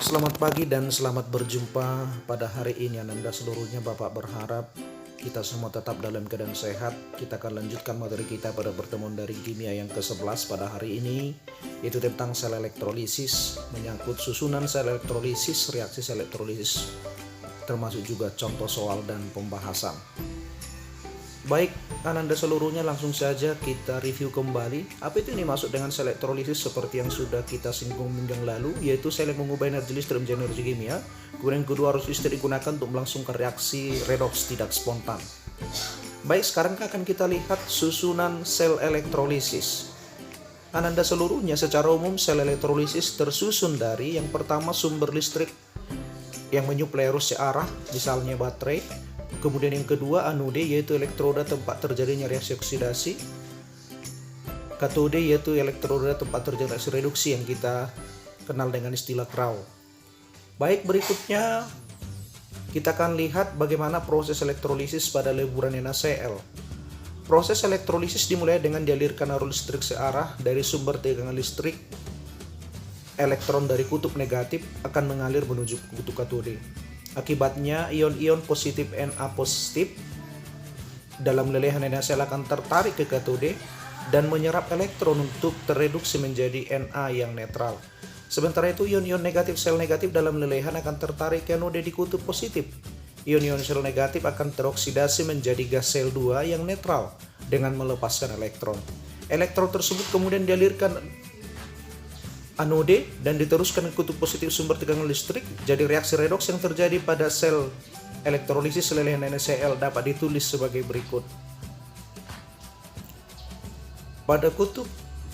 Selamat pagi dan selamat berjumpa pada hari ini Ananda seluruhnya. Bapak berharap kita semua tetap dalam keadaan sehat. Kita akan lanjutkan materi kita pada pertemuan dari kimia yang ke-11 pada hari ini, yaitu tentang sel elektrolisis, menyangkut susunan sel elektrolisis, reaksi sel elektrolisis, termasuk juga contoh soal dan pembahasan. Baik, Ananda seluruhnya, langsung saja kita review kembali. Apa itu yang dimaksud dengan sel elektrolisis seperti yang sudah kita singgung minggu yang lalu, yaitu sel yang mengubah energi listrik menjadi energi kimia. Kemudian yang kedua, arus listrik digunakan untuk melangsungkan reaksi redoks tidak spontan. Baik, sekarang akan kita lihat susunan sel elektrolisis. Ananda seluruhnya, secara umum sel elektrolisis tersusun dari yang pertama sumber listrik yang menyuplai arus searah, misalnya baterai. Kemudian yang kedua anode, yaitu elektroda tempat terjadinya reaksi oksidasi. Katode, yaitu elektroda tempat terjadinya reaksi reduksi yang kita kenal dengan istilah Crow. Baik, berikutnya kita akan lihat bagaimana proses elektrolisis pada leburan NaCl. Proses elektrolisis dimulai dengan dialirkan arus listrik searah dari sumber tegangan listrik. Elektron dari kutub negatif akan mengalir menuju kutub katode. Akibatnya ion-ion positif Na positif dalam lelehan NaCl akan tertarik ke katode dan menyerap elektron untuk tereduksi menjadi Na yang netral. Sementara itu ion-ion negatif sel negatif dalam lelehan akan tertarik ke anode di kutub positif. Ion-ion sel negatif akan teroksidasi menjadi gas sel 2 yang netral dengan melepaskan elektron. Elektron tersebut kemudian dialirkan anode dan diteruskan ke kutub positif sumber tegangan listrik. Jadi reaksi redoks yang terjadi pada sel elektrolisis lelehan NaCl dapat ditulis sebagai berikut. Pada kutub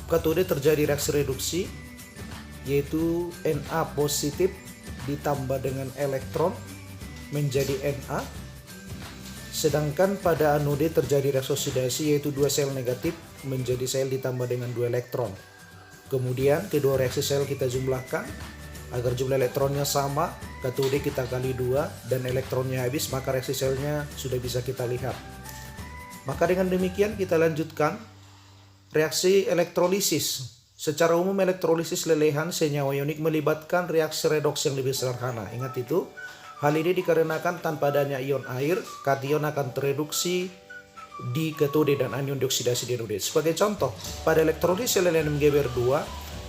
katode terjadi reaksi reduksi, yaitu Na positif ditambah dengan elektron menjadi Na. Sedangkan pada anode terjadi reaksi oksidasi, yaitu dua sel negatif menjadi sel ditambah dengan dua elektron. Kemudian kedua reaksi sel kita jumlahkan agar jumlah elektronnya sama, katode kita kali 2 dan elektronnya habis, maka reaksi selnya sudah bisa kita lihat. Maka dengan demikian kita lanjutkan reaksi elektrolisis. Secara umum elektrolisis lelehan senyawa ionik melibatkan reaksi redoks yang lebih sederhana. Ingat itu, hal ini dikarenakan tanpa adanya ion air, kation akan tereduksi di katode dan anion dioksidasi di anode. Sebagai contoh, pada elektrolisis lelehan Mg2,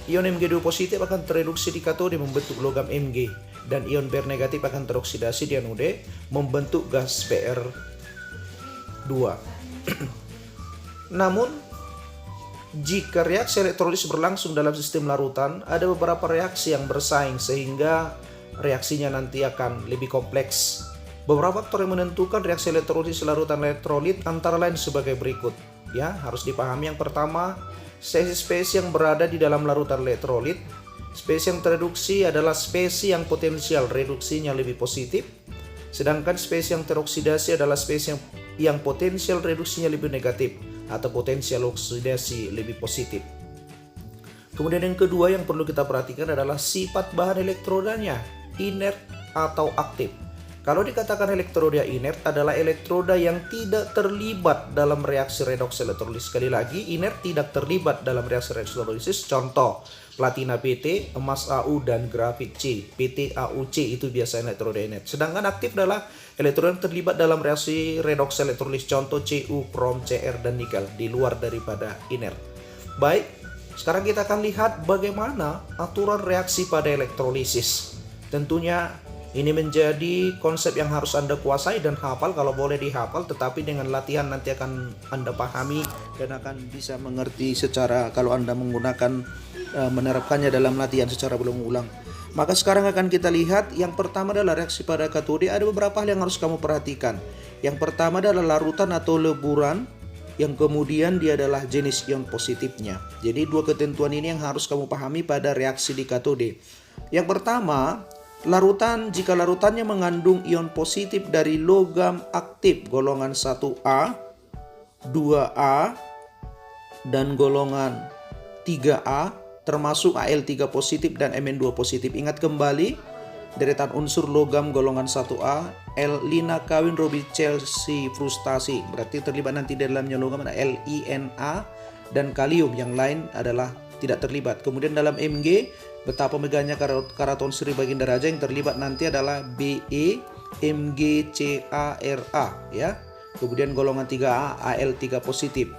ion Mg2 positif akan tereduksi di katode membentuk logam Mg dan ion Br negatif akan teroksidasi di anode membentuk gas Br2. Namun, jika reaksi elektrolisis berlangsung dalam sistem larutan, ada beberapa reaksi yang bersaing sehingga reaksinya nanti akan lebih kompleks. Beberapa faktor yang menentukan reaksi elektrolisis larutan elektrolit antara lain sebagai berikut. Ya, harus dipahami. Yang pertama, spesies yang berada di dalam larutan elektrolit. Spesies yang tereduksi adalah spesies yang potensial reduksinya lebih positif, sedangkan spesies yang teroksidasi adalah spesies yang potensial reduksinya lebih negatif atau potensial oksidasi lebih positif. Kemudian yang kedua yang perlu kita perhatikan adalah sifat bahan elektrodanya, inert atau aktif. Kalau dikatakan elektroda inert adalah elektroda yang tidak terlibat dalam reaksi redoks elektrolisis. Sekali lagi, inert tidak terlibat dalam reaksi redoks elektrolisis. Contoh, platina PT, emas Au, dan grafit C. PT, Au, C itu biasanya elektroda inert. Sedangkan aktif adalah elektroda yang terlibat dalam reaksi redoks elektrolisis. Contoh Cu, krom, Cr, dan nikel, di luar daripada inert. Baik, sekarang kita akan lihat bagaimana aturan reaksi pada elektrolisis. Tentunya ini menjadi konsep yang harus Anda kuasai dan hafal kalau boleh dihafal, tetapi dengan latihan nanti akan Anda pahami dan akan bisa mengerti secara kalau Anda menggunakan menerapkannya dalam latihan secara berulang-ulang. Maka sekarang akan kita lihat yang pertama adalah reaksi pada katode. Ada beberapa hal yang harus kamu perhatikan. Yang pertama adalah larutan atau leburan, yang kemudian dia adalah jenis ion positifnya. Jadi dua ketentuan ini yang harus kamu pahami pada reaksi di katode. Yang pertama, larutan, jika larutannya mengandung ion positif dari logam aktif golongan 1A, 2A, dan golongan 3A, termasuk Al3 positif dan Mn2 positif. Ingat kembali, deretan unsur logam golongan 1A, L lina kawin Robi Chelsea frustasi, berarti terlibat nanti di dalamnya logam ada Lina dan kalium, yang lain adalah tidak terlibat. Kemudian dalam Mg betapa megahnya karaton Sri Baginda Raja, yang terlibat nanti adalah Be, Mgcara, ya. Kemudian golongan 3A, Al3 positif.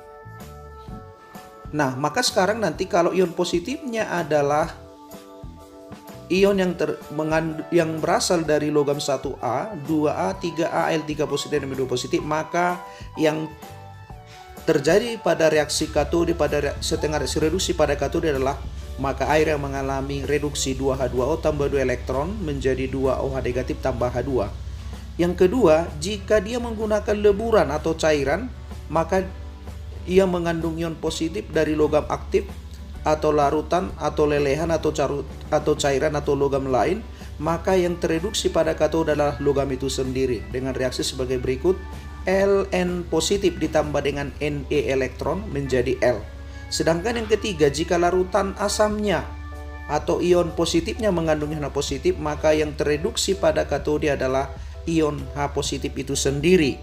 Nah, maka sekarang nanti kalau ion positifnya adalah ion yang berasal dari logam 1A, 2A, 3A, Al3 positif dan M2 positif, maka yang terjadi pada reaksi katode pada setengah reduksi pada katode adalah maka air yang mengalami reduksi 2H2O tambah 2 elektron menjadi 2OH negatif tambah H2. Yang kedua, jika dia menggunakan leburan atau cairan, maka ia mengandung ion positif dari logam aktif atau larutan atau lelehan atau cairan atau logam lain, maka yang tereduksi pada katode adalah logam itu sendiri dengan reaksi sebagai berikut. Ln positif ditambah dengan Ne elektron menjadi L. Sedangkan yang ketiga, jika larutan asamnya atau ion positifnya mengandung H positif, maka yang tereduksi pada katode adalah ion H positif itu sendiri,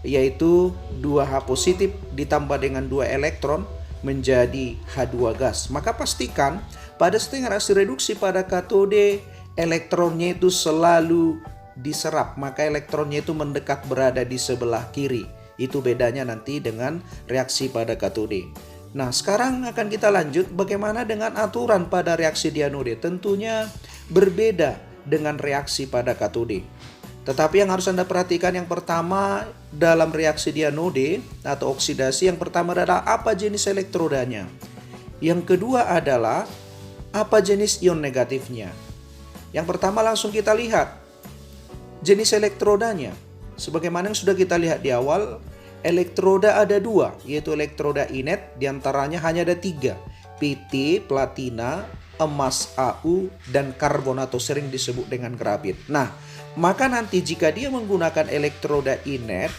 yaitu 2H positif ditambah dengan 2 elektron menjadi H2 gas. Maka pastikan pada setengah reaksi reduksi pada katode elektronnya itu selalu diserap, maka elektronnya itu mendekat berada di sebelah kiri. Itu bedanya nanti dengan reaksi pada katode. Nah, sekarang akan kita lanjut bagaimana dengan aturan pada reaksi di anode. Tentunya berbeda dengan reaksi pada katode. Tetapi yang harus Anda perhatikan yang pertama dalam reaksi di anode atau oksidasi, yang pertama adalah apa jenis elektrodanya. Yang kedua adalah apa jenis ion negatifnya. Yang pertama langsung kita lihat jenis elektrodanya. Sebagaimana yang sudah kita lihat di awal, elektroda ada 2, yaitu elektroda inet, diantaranya hanya ada 3, PT, platina, emas AU, dan karbon atau sering disebut dengan grafit. Nah, maka nanti jika dia menggunakan elektroda inet,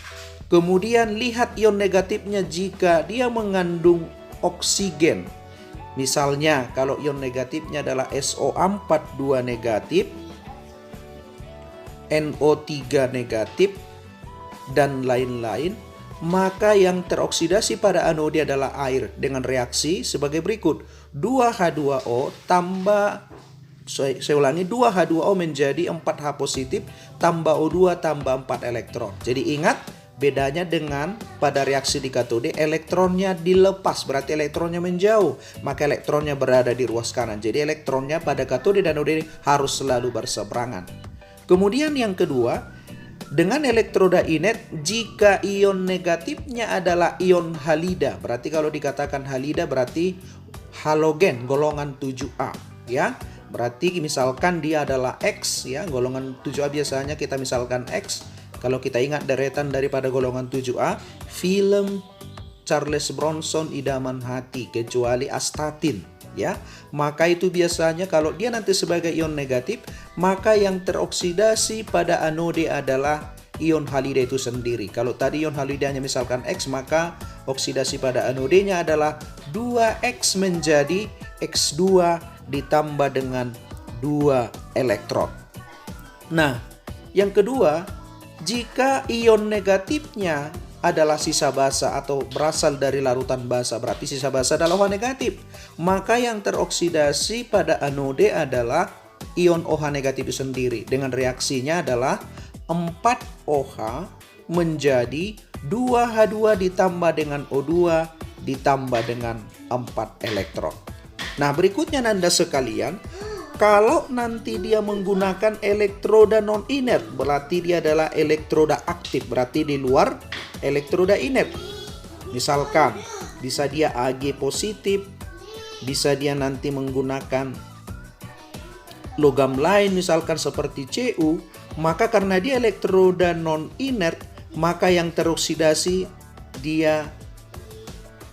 kemudian lihat ion negatifnya jika dia mengandung oksigen. Misalnya kalau ion negatifnya adalah SO42 negatif, NO3 negatif, dan lain-lain, maka yang teroksidasi pada anode adalah air dengan reaksi sebagai berikut. 2H2O tambah, saya ulangi, 2H2O menjadi 4H positif tambah O2 tambah 4 elektron. Jadi ingat bedanya dengan pada reaksi di katode, elektronnya dilepas, berarti elektronnya menjauh, maka elektronnya berada di ruas kanan. Jadi elektronnya pada katode dan anode harus selalu berseberangan. Kemudian yang kedua, dengan elektroda inet, jika ion negatifnya adalah ion halida, berarti kalau dikatakan halida berarti halogen golongan 7A, ya. Berarti misalkan dia adalah X, ya, golongan 7A biasanya kita misalkan X. Kalau kita ingat deretan daripada golongan 7A, film Charles Bronson Idaman Hati, kecuali astatin, ya. Maka itu biasanya kalau dia nanti sebagai ion negatif, maka yang teroksidasi pada anode adalah ion halida itu sendiri. Kalau tadi ion halidanya misalkan X, maka oksidasi pada anodenya adalah 2X menjadi X2 ditambah dengan 2 elektron. Nah, yang kedua, jika ion negatifnya adalah sisa basa atau berasal dari larutan basa, berarti sisa basa adalah OH negatif, maka yang teroksidasi pada anode adalah ion OH negatif itu sendiri dengan reaksinya adalah 4OH menjadi 2H2 ditambah dengan O2 ditambah dengan 4 elektron. Nah, berikutnya Nanda sekalian, kalau nanti dia menggunakan elektroda non-inert, berarti dia adalah elektroda aktif, berarti di luar elektroda inert. Misalkan bisa dia Ag positif, bisa dia nanti menggunakan logam lain misalkan seperti Cu, maka karena dia elektroda non-inert, maka yang teroksidasi dia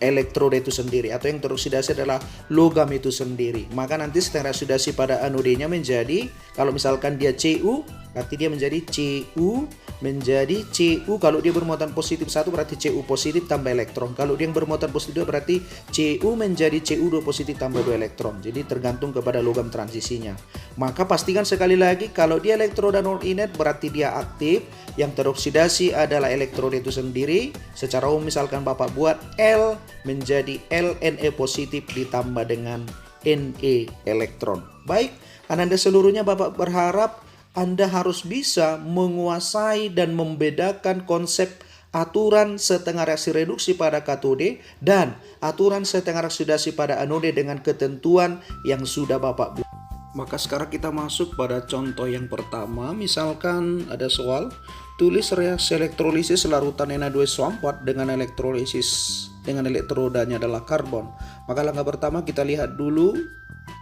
elektroda itu sendiri, atau yang teroksidasi adalah logam itu sendiri. Maka nanti setelah oksidasi pada anodenya menjadi, kalau misalkan dia Cu, berarti dia menjadi Cu menjadi Cu. Kalau dia bermuatan positif 1 berarti Cu positif tambah elektron. Kalau dia yang bermuatan positif 2 berarti Cu menjadi Cu2 positif tambah 2 elektron. Jadi tergantung kepada logam transisinya. Maka pastikan sekali lagi kalau dia elektroda non-inert berarti dia aktif. Yang teroksidasi adalah elektroda itu sendiri. Secara umum misalkan Bapak buat L menjadi Lne positif ditambah dengan Ne elektron. Baik, Anda seluruhnya Bapak berharap Anda harus bisa menguasai dan membedakan konsep aturan setengah reaksi reduksi pada katode dan aturan setengah oksidasi pada anode dengan ketentuan yang sudah Bapak buat. Maka sekarang kita masuk pada contoh yang pertama. Misalkan ada soal, tulis reaksi elektrolisis larutan Na2SO4 dengan elektrolisis dengan elektrodanya adalah karbon. Maka langkah pertama kita lihat dulu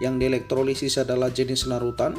yang dielektrolisis adalah jenis larutan.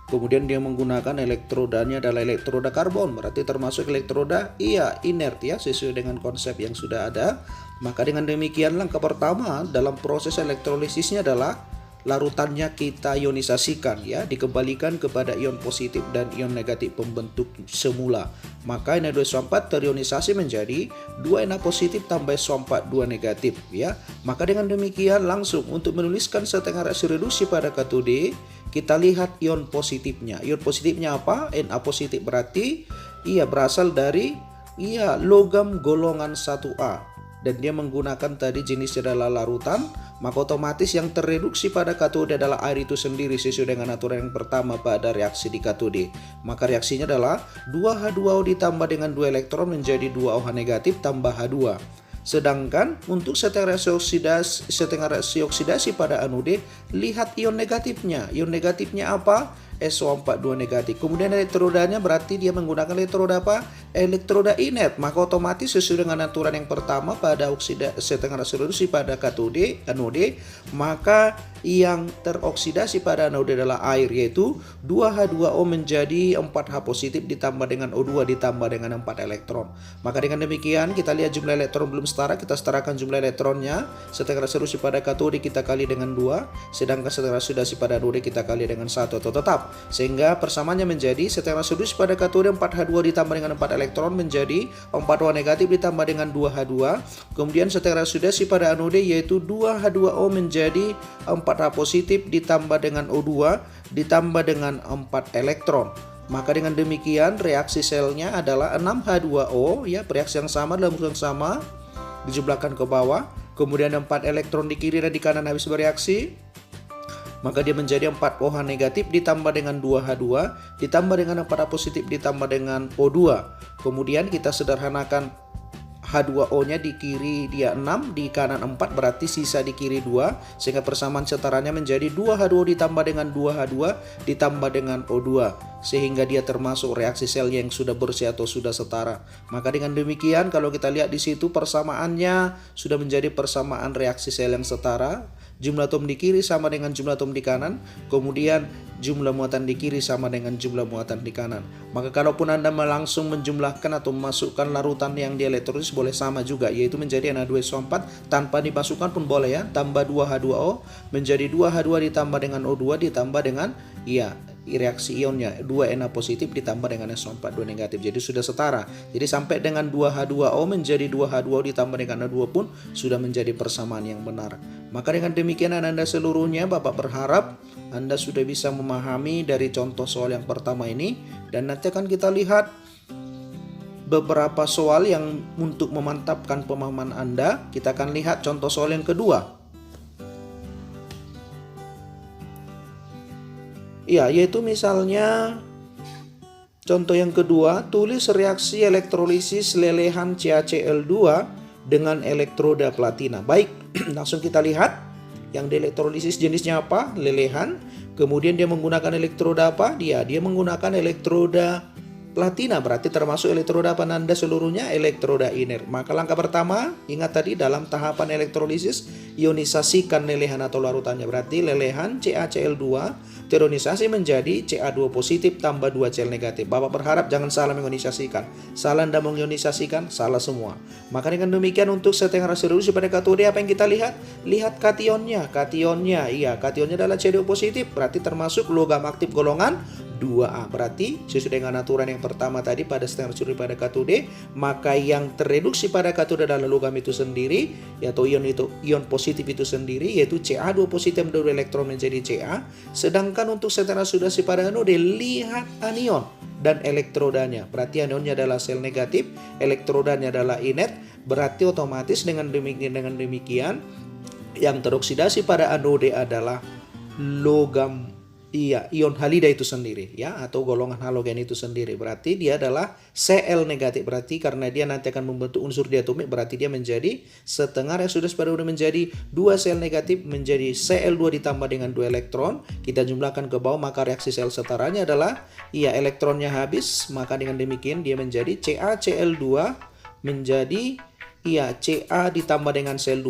Kemudian dia menggunakan elektrodanya adalah elektroda karbon, berarti termasuk elektroda inert ya, sesuai dengan konsep yang sudah ada. Maka dengan demikian langkah pertama dalam proses elektrolisisnya adalah larutannya kita ionisasikan ya, dikembalikan kepada ion positif dan ion negatif pembentuk semula. Maka Na2SO4 terionisasi menjadi 2 Na positif tambah SO4 2 negatif ya. Maka dengan demikian langsung untuk menuliskan setengah reaksi reduksi pada katode, kita lihat ion positifnya. Ion positifnya apa? Na positif, berarti ia berasal dari logam golongan 1A. Dan dia menggunakan tadi jenis adalah larutan, maka otomatis yang terreduksi pada katode adalah air itu sendiri sesuai dengan aturan yang pertama pada reaksi di katode. Maka reaksinya adalah 2H2O ditambah dengan 2 elektron menjadi 2OH negatif tambah H2. Sedangkan untuk setengah reaksi oksidasi pada anode, lihat ion negatifnya. Ion negatifnya apa? SO4 2 negatif. Kemudian elektrodanya berarti dia menggunakan elektroda apa? Elektroda inert. Maka otomatis sesuai dengan aturan yang pertama pada setengah reaksi reduksi pada anode, maka yang teroksidasi pada anode adalah air, yaitu 2H2O menjadi 4H positif ditambah dengan O2 ditambah dengan 4 elektron. Maka dengan demikian kita lihat jumlah elektron belum setara, kita setarakan jumlah elektronnya. Setengah reaksi reduksi pada katode kita kali dengan 2, sedangkan setengah reaksi oksidasi pada anode kita kali dengan 1 atau tetap. Sehingga persamaannya menjadi setengah reaksi reduksi pada katode 4H2 ditambah dengan 4 elektron menjadi 4OH negatif ditambah dengan 2H2. Kemudian setengah reaksi oksidasi pada anode yaitu 2H2O menjadi 4H positif ditambah dengan O2 ditambah dengan 4 elektron. Maka dengan demikian reaksi selnya adalah 6H2O ya, reaksi yang sama dalam urutan sama dijumlahkan ke bawah. Kemudian 4 elektron di kiri dan di kanan habis bereaksi, maka dia menjadi 4OH negatif ditambah dengan 2H2 ditambah dengan 4H positif ditambah dengan O2. Kemudian kita sederhanakan H2O-nya di kiri dia 6, di kanan 4, berarti sisa di kiri 2, sehingga persamaan setaranya menjadi 2H2O ditambah dengan 2H2 ditambah dengan O2, sehingga dia termasuk reaksi sel yang sudah bersih atau sudah setara. Maka dengan demikian kalau kita lihat di situ persamaannya sudah menjadi persamaan reaksi sel yang setara. Jumlah atom di kiri sama dengan jumlah atom di kanan, kemudian jumlah muatan di kiri sama dengan jumlah muatan di kanan. Maka kalaupun Anda langsung menjumlahkan atau memasukkan larutan yang dielektrolisis boleh sama juga, yaitu menjadi Na2SO4 tanpa dimasukkan pun boleh ya, tambah 2H2O menjadi 2H2 ditambah dengan O2 ditambah dengan reaksi ionnya 2 Na positif ditambah dengan SO4 2 negatif, jadi sudah setara. Jadi sampai dengan 2H2O menjadi 2H2O ditambah dengan H2 pun sudah menjadi persamaan yang benar. Maka dengan demikian Anda seluruhnya Bapak berharap Anda sudah bisa memahami dari contoh soal yang pertama ini, dan nanti akan kita lihat beberapa soal yang untuk memantapkan pemahaman Anda. Kita akan lihat contoh soal yang kedua. Yaitu misalnya contoh yang kedua, tulis reaksi elektrolisis lelehan CaCl2 dengan elektroda platina. Baik, langsung kita lihat yang dielektrolisis jenisnya apa? Lelehan. Kemudian dia menggunakan elektroda apa? Dia menggunakan elektroda platina, berarti termasuk elektroda apa Anda seluruhnya? Elektroda inert. Maka langkah pertama, ingat tadi dalam tahapan elektrolisis ionisasikan lelehan atau larutannya, berarti lelehan CaCl2 terionisasi menjadi Ca2 positif tambah 2 Cl negatif. Bapak berharap jangan salah mengionisasikan. Salah Anda mengionisasikan, salah semua. Maka dengan demikian untuk setengah reaksi reduksi pada katode apa yang kita lihat? Lihat kationnya. Kationnya adalah Ca2 positif, berarti termasuk logam aktif golongan 2A. Berarti sesuai dengan aturan yang pertama tadi pada setengah reaksi pada katode, maka yang terreduksi pada katode adalah logam itu sendiri, yaitu ion positif itu sendiri, yaitu Ca2 positif menurut elektron menjadi Ca. Sedangkan untuk setengah reaksi pada anode, lihat anion dan elektrodanya. Berarti anionnya adalah sel negatif, elektrodanya adalah inert. Berarti otomatis dengan demikian Yang teroksidasi pada anode adalah logam, ion halida itu sendiri ya, atau golongan halogen itu sendiri. Berarti dia adalah Cl negatif. Berarti karena dia nanti akan membentuk unsur diatomik, berarti dia menjadi setengah reaksidas pada udah menjadi 2 Cl negatif menjadi Cl2 ditambah dengan 2 elektron. Kita jumlahkan ke bawah, maka reaksi sel setaranya adalah elektronnya habis, maka dengan demikian dia menjadi CaCl2 menjadi Ca ditambah dengan Cl2.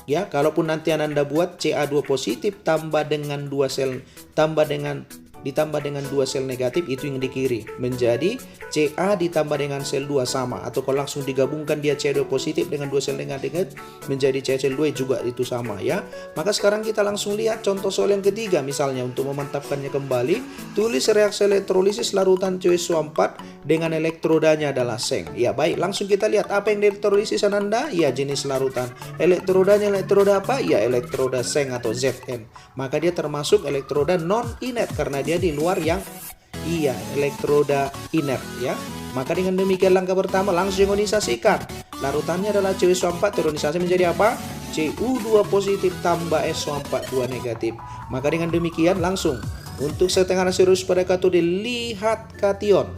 Ya, kalaupun nanti Anda buat Ca2 positif tambah dengan 2 sel ditambah dengan 2 sel negatif, itu yang di kiri menjadi Ca ditambah dengan sel 2 sama, atau kalau langsung digabungkan dia Ca2 positif dengan 2 sel negatif menjadi Ca2 juga itu sama ya. Maka sekarang kita langsung lihat contoh soal yang ketiga. Misalnya untuk memantapkannya kembali, tulis reaksi elektrolisis larutan CuSO4 dengan elektrodanya adalah seng. Ya baik, langsung kita lihat apa yang elektrolisis Anda. Ya, jenis larutan. Elektrodanya elektroda apa? Ya, elektroda seng atau Zn. Maka dia termasuk elektroda non inert karena dia di luar yang elektroda inert ya. Maka dengan demikian langkah pertama langsung ionisasikan. Larutannya adalah CuSO4, ionisasi menjadi apa? Cu2 positif tambah SO4 2 negatif. Maka dengan demikian langsung untuk setengah reaksius pada katode lihat kation.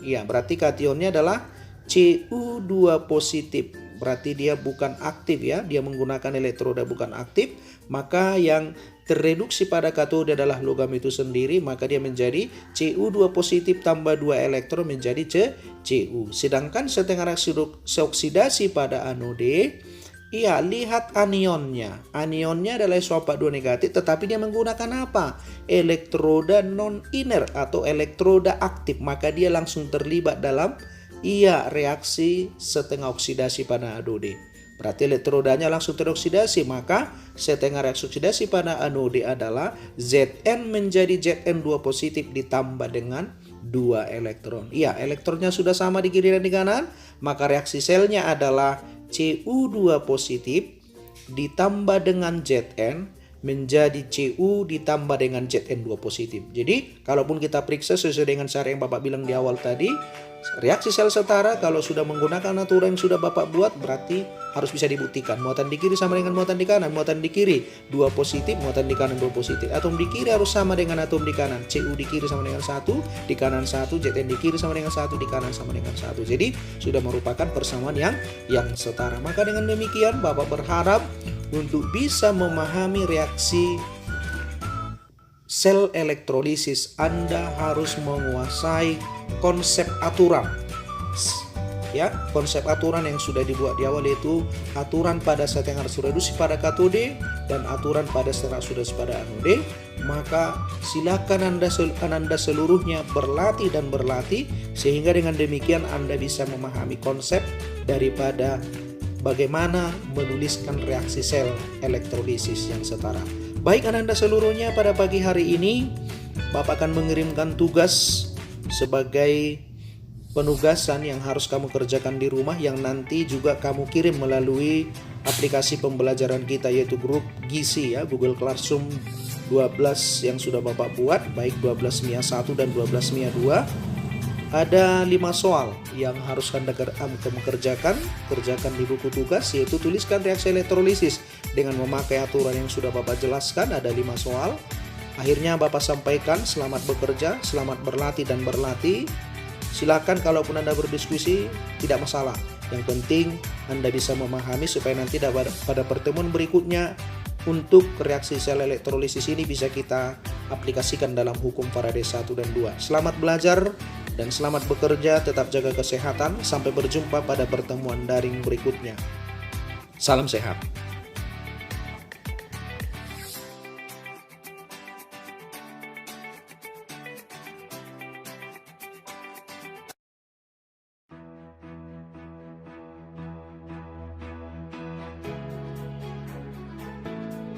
Ya, berarti kationnya adalah Cu2 positif. Berarti dia bukan aktif ya, dia menggunakan elektroda bukan aktif. Maka yang terreduksi pada katode adalah logam itu sendiri, maka dia menjadi Cu2 positif tambah 2 elektron menjadi Cu. Sedangkan setengah reaksi oksidasi pada anode, lihat anionnya. Anionnya adalah SO4 2 negatif, tetapi dia menggunakan apa? Elektroda non inert atau elektroda aktif, maka dia langsung terlibat dalam reaksi setengah oksidasi pada anode. Berarti elektrodanya langsung teroksidasi, maka setengah reaksi oksidasi pada anode adalah Zn menjadi Zn2 positif ditambah dengan 2 elektron. Elektronnya sudah sama di kiri dan di kanan, maka reaksi selnya adalah Cu2 positif ditambah dengan Zn menjadi Cu ditambah dengan Zn2 positif. Jadi, kalaupun kita periksa sesuai dengan cara yang Bapak bilang di awal tadi, reaksi sel setara kalau sudah menggunakan aturan yang sudah Bapak buat, berarti harus bisa dibuktikan. Muatan di kiri sama dengan muatan di kanan. Muatan di kiri 2 positif, muatan di kanan 2 positif. Atom di kiri harus sama dengan atom di kanan. Cu di kiri sama dengan 1, di kanan 1. Zn di kiri sama dengan 1, di kanan sama dengan 1. Jadi sudah merupakan persamaan yang setara. Maka dengan demikian Bapak berharap untuk bisa memahami reaksi sel elektrolisis, Anda harus menguasai konsep aturan. Ya, konsep aturan yang sudah dibuat di awal yaitu aturan pada setengah reaksi pada katode dan aturan pada setengah reaksi pada anode. Maka silakan Anda seluruhnya berlatih dan berlatih sehingga dengan demikian Anda bisa memahami konsep daripada bagaimana menuliskan reaksi sel elektrolisis yang setara. Baik Anda seluruhnya, pada pagi hari ini Bapak akan mengirimkan tugas sebagai penugasan yang harus kamu kerjakan di rumah, yang nanti juga kamu kirim melalui aplikasi pembelajaran kita yaitu grup Gizi ya, Google Classroom 12 yang sudah Bapak buat, baik 12 MIA 1 dan 12 MIA 2. Ada 5 soal yang harus Anda kerjakan di buku tugas, yaitu tuliskan reaksi elektrolisis dengan memakai aturan yang sudah Bapak jelaskan. Ada 5 soal. Akhirnya Bapak sampaikan, selamat bekerja, selamat berlatih dan berlatih. Silakan kalaupun Anda berdiskusi, tidak masalah. Yang penting Anda bisa memahami supaya nanti pada pertemuan berikutnya untuk reaksi sel elektrolisis ini bisa kita aplikasikan dalam hukum Faraday 1 dan 2. Selamat belajar dan selamat bekerja, tetap jaga kesehatan. Sampai berjumpa pada pertemuan daring berikutnya. Salam sehat.